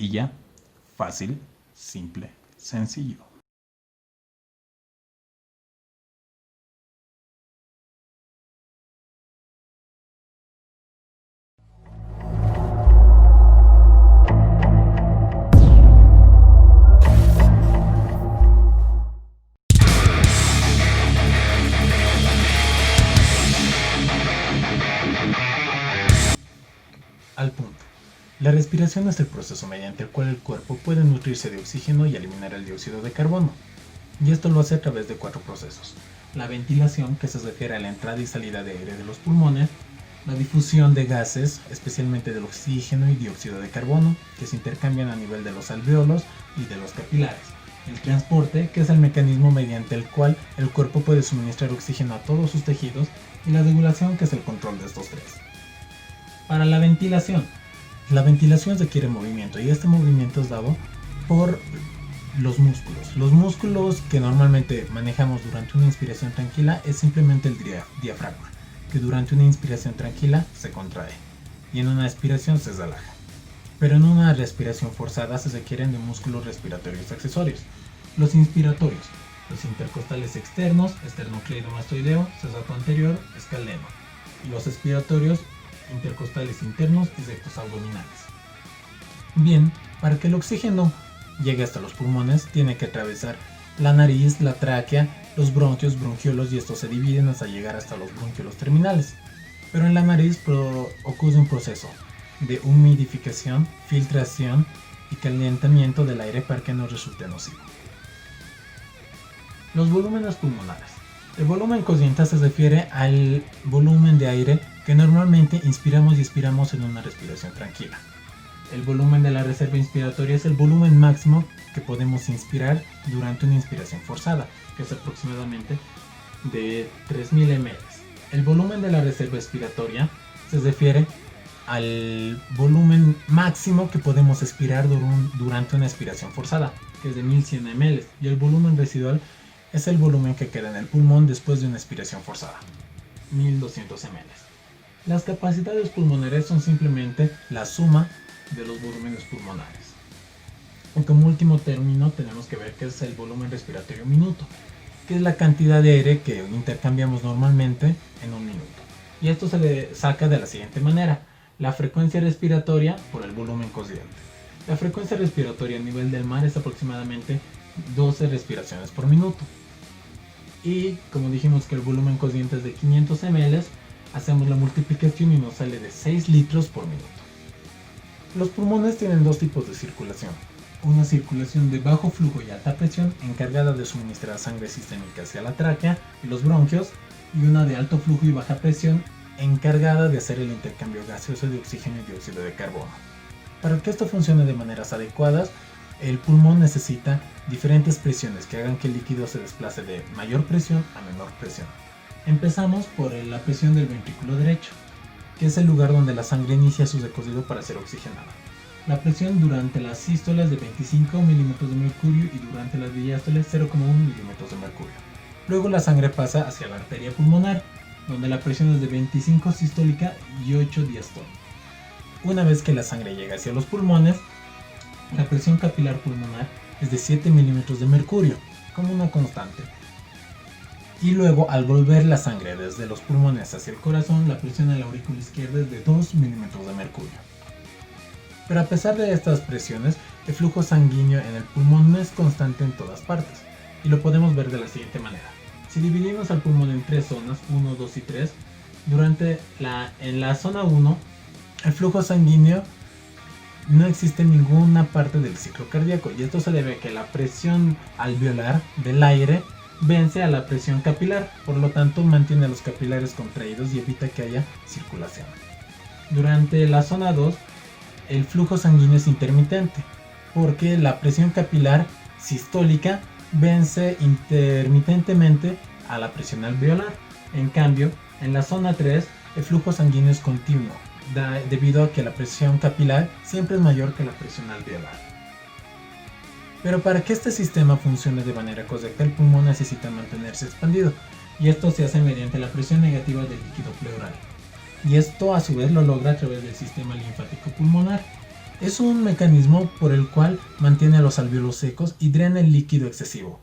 Y ya, fácil, simple, sencillo. Al punto. La respiración es el proceso mediante el cual el cuerpo puede nutrirse de oxígeno y eliminar el dióxido de carbono. Y esto lo hace a través de 4 procesos. La ventilación, que se refiere a la entrada y salida de aire de los pulmones. La difusión de gases, especialmente del oxígeno y dióxido de carbono, que se intercambian a nivel de los alvéolos y de los capilares. El transporte, que es el mecanismo mediante el cual el cuerpo puede suministrar oxígeno a todos sus tejidos. Y la regulación, que es el control de estos 3. Para la ventilación requiere movimiento, y este movimiento es dado por los músculos. Los músculos que normalmente manejamos durante una inspiración tranquila es simplemente el diafragma, que durante una inspiración tranquila se contrae y en una expiración se relaja. Pero en una respiración forzada se requieren de músculos respiratorios accesorios. Los inspiratorios, los intercostales externos, esternocleidomastoideo, cesato anterior, escaleno. Y los expiratorios, intercostales internos y rectos abdominales. Bien, para que el oxígeno llegue hasta los pulmones, tiene que atravesar la nariz, la tráquea, los bronquios, bronquiolos, y estos se dividen hasta llegar hasta los bronquiolos terminales. Pero en la nariz ocurre un proceso de humidificación, filtración y calentamiento del aire para que no resulte nocivo. Los volúmenes pulmonares. El volumen consciente se refiere al volumen de aire que normalmente inspiramos y expiramos en una respiración tranquila. El volumen de la reserva inspiratoria es el volumen máximo que podemos inspirar durante una inspiración forzada, que es aproximadamente de 3000 ml. El volumen de la reserva expiratoria se refiere al volumen máximo que podemos expirar durante una expiración forzada, que es de 1100 ml, y el volumen residual es el volumen que queda en el pulmón después de una expiración forzada, 1200 ml. Las capacidades pulmonares son simplemente la suma de los volúmenes pulmonares. Y como último término tenemos que ver qué es el volumen respiratorio minuto, que es la cantidad de aire que intercambiamos normalmente en un minuto. Y esto se le saca de la siguiente manera: la frecuencia respiratoria por el volumen consciente. La frecuencia respiratoria a nivel del mar es aproximadamente 12 respiraciones por minuto. Y como dijimos que el volumen consciente es de 500 ml, hacemos la multiplicación y nos sale de 6 litros por minuto. Los pulmones tienen 2 tipos de circulación. Una circulación de bajo flujo y alta presión, encargada de suministrar sangre sistémica hacia la tráquea y los bronquios, y una de alto flujo y baja presión, encargada de hacer el intercambio gaseoso de oxígeno y dióxido de carbono. Para que esto funcione de maneras adecuadas, el pulmón necesita diferentes presiones que hagan que el líquido se desplace de mayor presión a menor presión. Empezamos por la presión del ventrículo derecho, que es el lugar donde la sangre inicia su recorrido para ser oxigenada. La presión durante las sístoles es de 25 milímetros de mercurio y durante las diástoles 0,1 milímetros de mercurio. Luego la sangre pasa hacia la arteria pulmonar, donde la presión es de 25 sistólica y 8 diastólica. Una vez que la sangre llega hacia los pulmones, la presión capilar pulmonar es de 7 milímetros de mercurio, como una constante. Y luego, al volver la sangre desde los pulmones hacia el corazón, la presión en la aurícula izquierda es de 2 milímetros de mercurio. Pero a pesar de estas presiones, el flujo sanguíneo en el pulmón no es constante en todas partes, y lo podemos ver de la siguiente manera. Si dividimos al pulmón en 3 zonas, 1, 2 y 3, en la zona 1, el flujo sanguíneo no existe en ninguna parte del ciclo cardíaco, y esto se debe a que la presión alveolar del aire vence a la presión capilar, por lo tanto mantiene a los capilares contraídos y evita que haya circulación. Durante la zona 2, el flujo sanguíneo es intermitente, porque la presión capilar sistólica vence intermitentemente a la presión alveolar. En cambio, en la zona 3, el flujo sanguíneo es continuo, debido a que la presión capilar siempre es mayor que la presión alveolar. Pero para que este sistema funcione de manera correcta, el pulmón necesita mantenerse expandido, y esto se hace mediante la presión negativa del líquido pleural. Y esto a su vez lo logra a través del sistema linfático pulmonar, Es un mecanismo por el cual mantiene a los alvéolos secos y drena el líquido excesivo.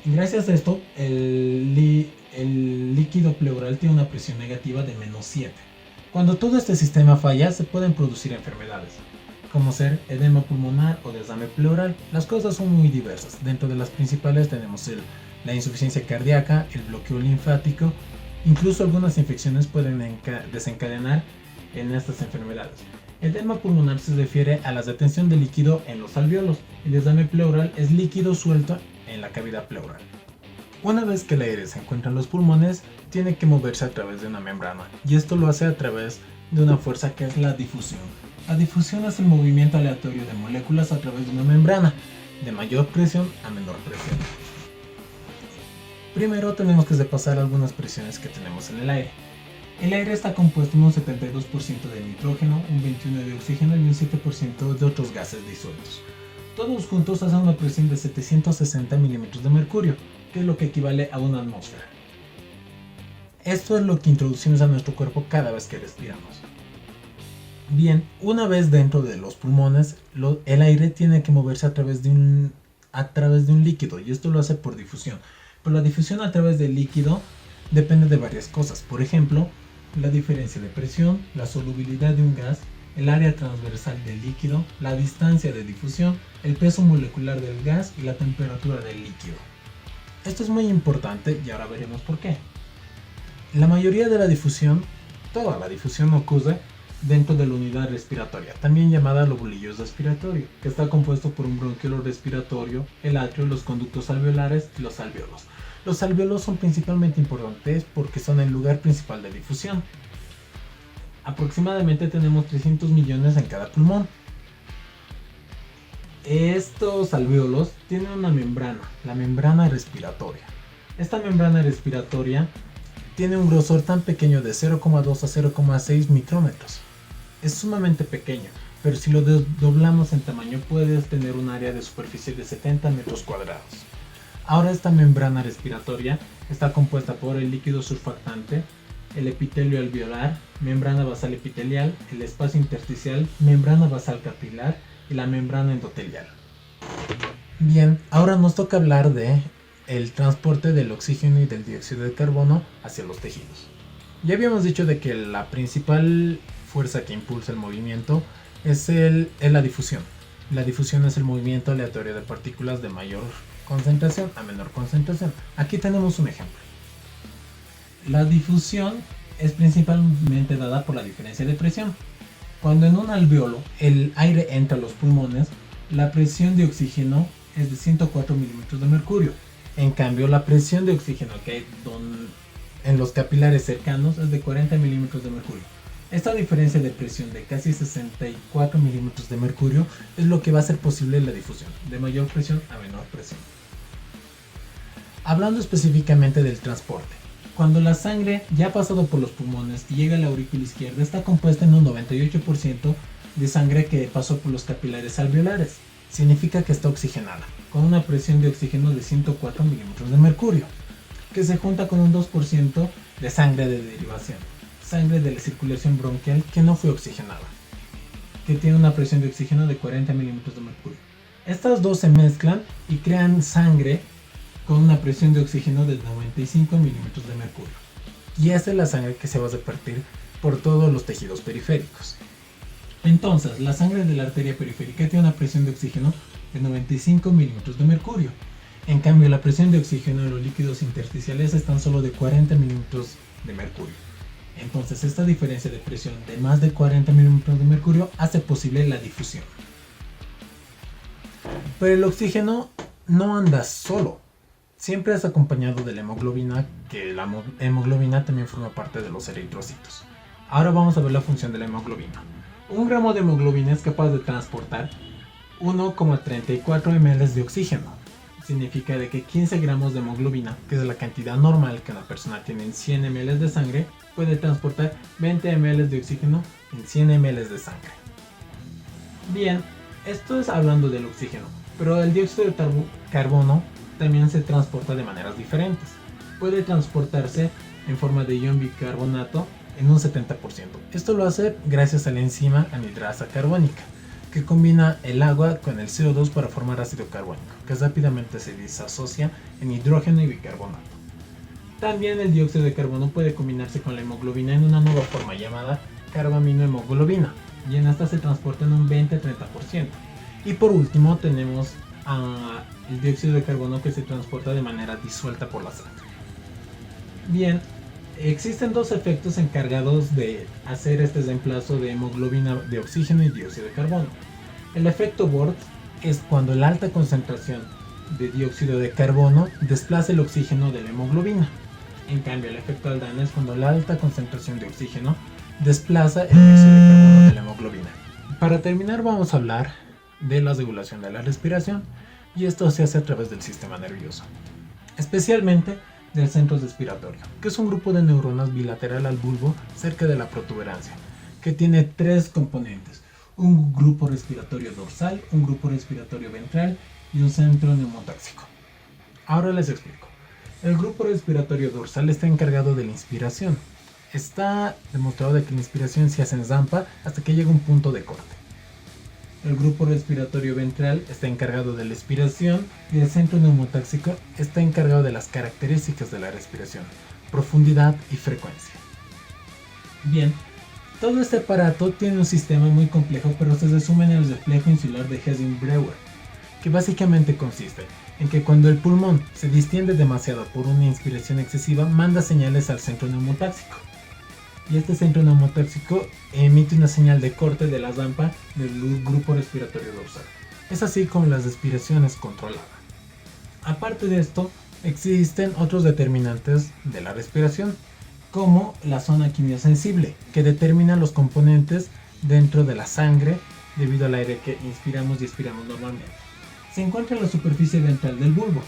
Y gracias a esto, el líquido pleural tiene una presión negativa de -7. Cuando todo este sistema falla, se pueden producir enfermedades, como ser edema pulmonar o desame pleural. Las cosas son muy diversas. Dentro de las principales tenemos la insuficiencia cardíaca, el bloqueo linfático, incluso algunas infecciones pueden desencadenar en estas enfermedades. El edema pulmonar se refiere a la retención de líquido en los alvéolos. El desame pleural es líquido suelto en la cavidad pleural. Una vez que el aire se encuentra en los pulmones, tiene que moverse a través de una membrana, y esto lo hace a través de una fuerza que es la difusión. La difusión es el movimiento aleatorio de moléculas a través de una membrana, de mayor presión a menor presión. Primero tenemos que repasar algunas presiones que tenemos en el aire. El aire está compuesto en un 72% de nitrógeno, un 21% de oxígeno y un 7% de otros gases disueltos. Todos juntos hacen una presión de 760 milímetros de mercurio, que es lo que equivale a una atmósfera. Esto es lo que introducimos a nuestro cuerpo cada vez que respiramos. Bien, una vez dentro de los pulmones, el aire tiene que moverse a través de un líquido, y esto lo hace por difusión. Pero la difusión a través del líquido depende de varias cosas. Por ejemplo, la diferencia de presión, la solubilidad de un gas, el área transversal del líquido, la distancia de difusión, el peso molecular del gas y la temperatura del líquido. Esto es muy importante y ahora veremos por qué. La mayoría de la difusión, toda la difusión ocurre dentro de la unidad respiratoria, también llamada lobulillo respiratorio, que está compuesto por un bronquiolo respiratorio, el atrio, los conductos alveolares y los alvéolos. Los alvéolos son principalmente importantes porque son el lugar principal de difusión. Aproximadamente tenemos 300 millones en cada pulmón. Estos alvéolos tienen una membrana, la membrana respiratoria. Esta membrana respiratoria tiene un grosor tan pequeño de 0,2 a 0,6 micrómetros. Es sumamente pequeño, pero si lo doblamos en tamaño puedes tener un área de superficie de 70 metros cuadrados. Ahora esta membrana respiratoria está compuesta por el líquido surfactante, el epitelio alveolar, membrana basal epitelial, el espacio intersticial, membrana basal capilar y la membrana endotelial. Bien, ahora nos toca hablar de el transporte del oxígeno y del dióxido de carbono hacia los tejidos. Ya habíamos dicho de que la principal fuerza que impulsa el movimiento es la difusión. La difusión es el movimiento aleatorio de partículas de mayor concentración a menor concentración. Aquí tenemos un ejemplo. La difusión es principalmente dada por la diferencia de presión. Cuando en un alvéolo el aire entra a los pulmones, la presión de oxígeno es de 104 milímetros de mercurio. En cambio, la presión de oxígeno que hay en los capilares cercanos es de 40 milímetros de mercurio. Esta diferencia de presión de casi 64 milímetros de mercurio es lo que va a hacer posible la difusión, de mayor presión a menor presión. Hablando específicamente del transporte, cuando la sangre ya ha pasado por los pulmones y llega a la aurícula izquierda, está compuesta en un 98% de sangre que pasó por los capilares alveolares. Significa que está oxigenada, con una presión de oxígeno de 104 milímetros de mercurio, que se junta con un 2% de sangre de derivación, sangre de la circulación bronquial que no fue oxigenada, que tiene una presión de oxígeno de 40 milímetros de mercurio. Estas dos se mezclan y crean sangre con una presión de oxígeno de 95 milímetros de mercurio. Y esa es la sangre que se va a repartir por todos los tejidos periféricos. Entonces, la sangre de la arteria periférica tiene una presión de oxígeno de 95 milímetros de mercurio. En cambio, la presión de oxígeno en los líquidos intersticiales es tan solo de 40 milímetros de mercurio. Entonces, esta diferencia de presión de más de 40 milímetros de mercurio hace posible la difusión. Pero el oxígeno no anda solo. Siempre es acompañado de la hemoglobina, que la hemoglobina también forma parte de los eritrocitos. Ahora vamos a ver la función de la hemoglobina. 1 gramo de hemoglobina es capaz de transportar 1,34 ml de oxígeno. Significa de que 15 gramos de hemoglobina, que es la cantidad normal que una persona tiene en 100 ml de sangre, puede transportar 20 ml de oxígeno en 100 ml de sangre. Bien, esto es hablando del oxígeno, pero el dióxido de carbono también se transporta de maneras diferentes. Puede transportarse en forma de ion bicarbonato, en un 70%. Esto lo hace gracias a la enzima anhidrasa carbónica, que combina el agua con el CO2 para formar ácido carbónico, que rápidamente se disasocia en hidrógeno y bicarbonato. También el dióxido de carbono puede combinarse con la hemoglobina en una nueva forma llamada carbaminohemoglobina, y en esta se transporta en un 20-30%. Y por último tenemos el dióxido de carbono, que se transporta de manera disuelta por la sangre. Bien, existen dos efectos encargados de hacer este reemplazo de hemoglobina de oxígeno y dióxido de carbono. El efecto Ward es cuando la alta concentración de dióxido de carbono desplaza el oxígeno de la hemoglobina. En cambio, el efecto Aldana es cuando la alta concentración de oxígeno desplaza el dióxido de carbono de la hemoglobina. Para terminar, vamos a hablar de la regulación de la respiración, y esto se hace a través del sistema nervioso, especialmente del centro respiratorio, que es un grupo de neuronas bilateral al bulbo cerca de la protuberancia, que tiene tres componentes: un grupo respiratorio dorsal, un grupo respiratorio ventral y un centro neumotáxico. Ahora les explico. El grupo respiratorio dorsal está encargado de la inspiración. Está demostrado de que la inspiración se hace en rampa hasta que llega un punto de corte. El grupo respiratorio ventral está encargado de la expiración y el centro neumotáxico está encargado de las características de la respiración, profundidad y frecuencia. Bien, todo este aparato tiene un sistema muy complejo, pero se resume en el reflejo insular de Hesing-Breuer, que básicamente consiste en que cuando el pulmón se distiende demasiado por una inspiración excesiva, manda señales al centro neumotáxico. Y este centro neumotáxico emite una señal de corte de la rampa del grupo respiratorio dorsal. Es así como la respiración es controlada. Aparte de esto, existen otros determinantes de la respiración, como la zona quimiosensible, que determina los componentes dentro de la sangre debido al aire que inspiramos y expiramos normalmente. Se encuentra en la superficie ventral del bulbo.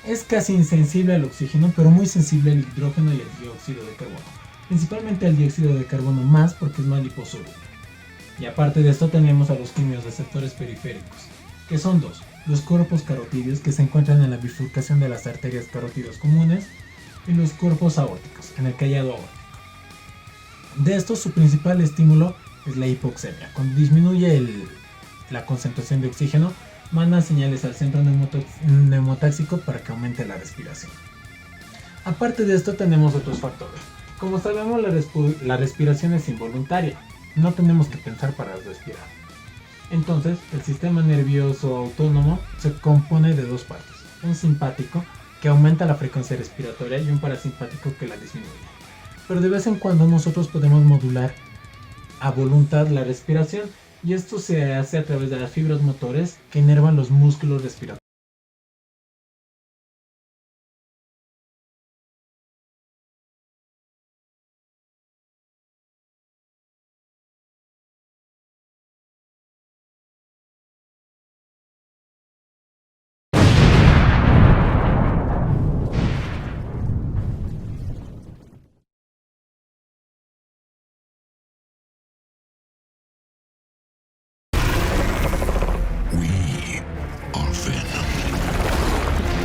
Es casi insensible al oxígeno, pero muy sensible al hidrógeno y al dióxido de carbono. Principalmente al dióxido de carbono más, porque es más liposoluble. Y aparte de esto tenemos a los quimiorreceptores periféricos, que son dos: los cuerpos carotídeos, que se encuentran en la bifurcación de las arterias carótidas comunes, y los cuerpos aórticos, en el callado aórtico. De estos, su principal estímulo es la hipoxemia. Cuando disminuye la concentración de oxígeno, mandan señales al centro neumotáxico para que aumente la respiración. Aparte de esto tenemos otros factores. Como sabemos, la respiración es involuntaria, no tenemos que pensar para respirar. Entonces, el sistema nervioso autónomo se compone de dos partes: un simpático, que aumenta la frecuencia respiratoria, y un parasimpático, que la disminuye. Pero de vez en cuando nosotros podemos modular a voluntad la respiración, y esto se hace a través de las fibras motores que inervan los músculos respiratorios.